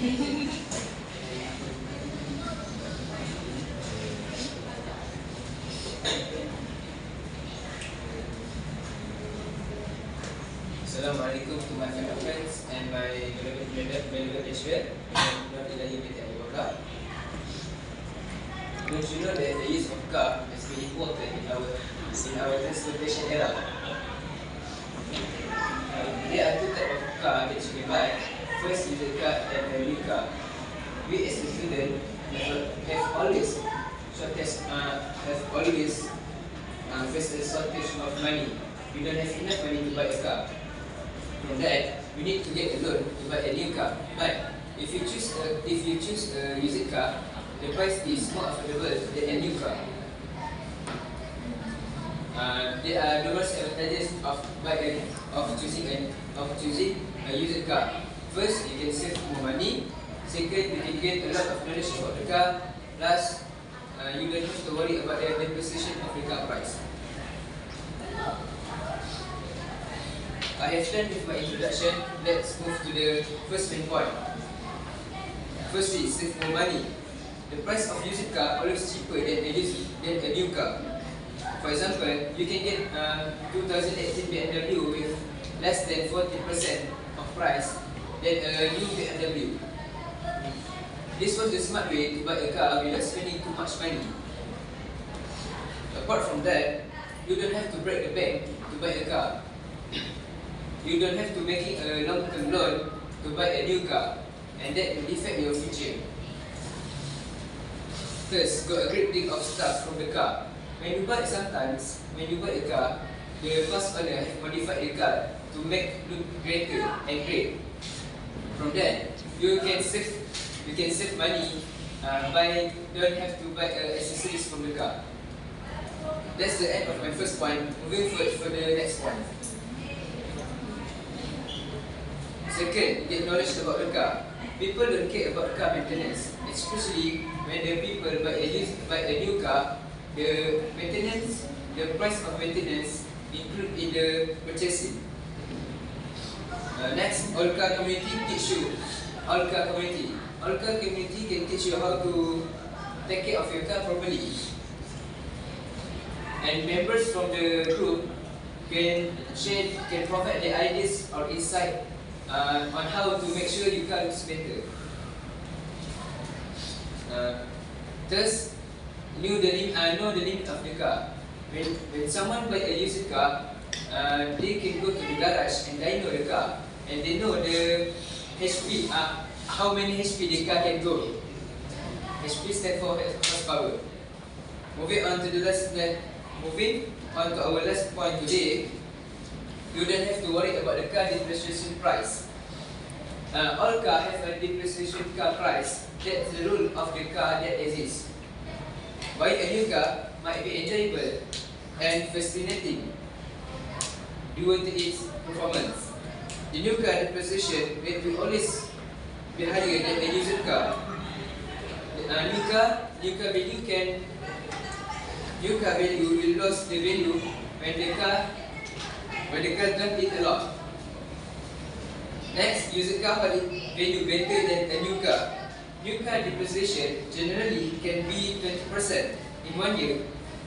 Assalamualaikum to my fellow friends and my beloved Israel. Don't you know that the use of car has been important in our transportation era? There are two types of car that you can buy. First is the car and the new car. We as a student have always faced a shortage of money. We don't have enough money to buy a car. From that, we need to get a loan to buy a new car. But if you choose a used car, the price is more affordable than a new car. There are numerous advantages of choosing a used car. First, you can save more money. Second, you can get a lot of knowledge about the car. Plus, you don't have to worry about the depreciation of the car price. I have done with my introduction. Let's move to the first main point. Firstly, save more money. The price of used car always cheaper than a new car. For example, you can get 2018 BMW with less than 40% of price than a new BMW. This was the smart way to buy a car without spending too much money. Apart from that, you don't have to break the bank to buy a car. You don't have to make a long-term loan to buy a new car, and that will affect your future. First, got a great deal of stuff from the car. When you buy a car, the first owner have modified the car to make look greater and great. From that, you can save money don't have to buy accessories from the car. That's the end of my first point. Moving forward for the next point. Second, get knowledge about the car. People don't care about car maintenance, especially when the people buy a new car. The price of maintenance include in the purchasing. Next, all car community teach you. All car community can teach you how to take care of your car properly. And members from the group can provide their ideas or insight on how to make sure your car looks better. Thus, know the limit of the car. When someone buy a used car, they can go to the garage and dyno the car, and they know the HP, how many HP the car can go. HP stands for horsepower. Moving on to our last point today. You don't have to worry about the car depreciation price. All cars have a depreciation car price. That's the rule of the car that exists. Buying a new car might be enjoyable and fascinating due to its performance. The new car depreciation will always be higher than a used car. New car value will lose the value when the car don't eat a lot. Next, used car value better than a new car. New car depreciation generally can be 20% in 1 year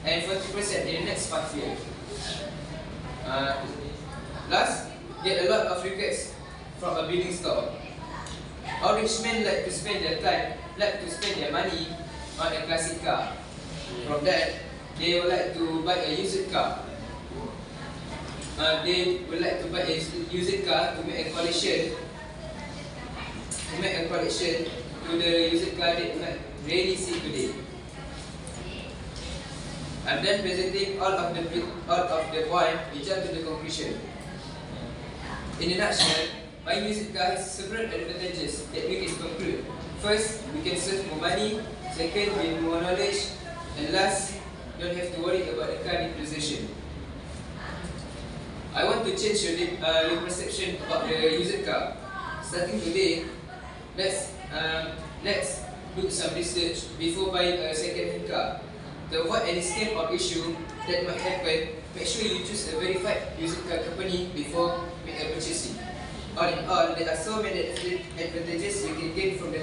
and 40% in the next 5 years. Last, get a lot of requests from a building store. All rich men like to spend their money on a classic car. From that, they would like to buy a used car. They would like to buy a used car to make a collection. To the used car they not really see today. I'm done presenting all of the point. We jump to the conclusion. In a nutshell, buying used car has several advantages that we can conclude. First, we can save more money. Second, gain more knowledge. And last, don't have to worry about the car depreciation. I want to change your perception about the used car. Starting today, let's do some research before buying a second-hand car. To avoid any scam or issue that might happen, make sure you choose a verified used car company before making a purchasing. All in all, there are so many advantages you can gain from the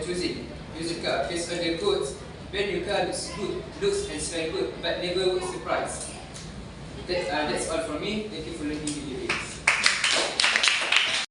used car based on the quotes. Brand new car looks good, looks and smell good, but never works the price. That's all from me. Thank you for learning video games.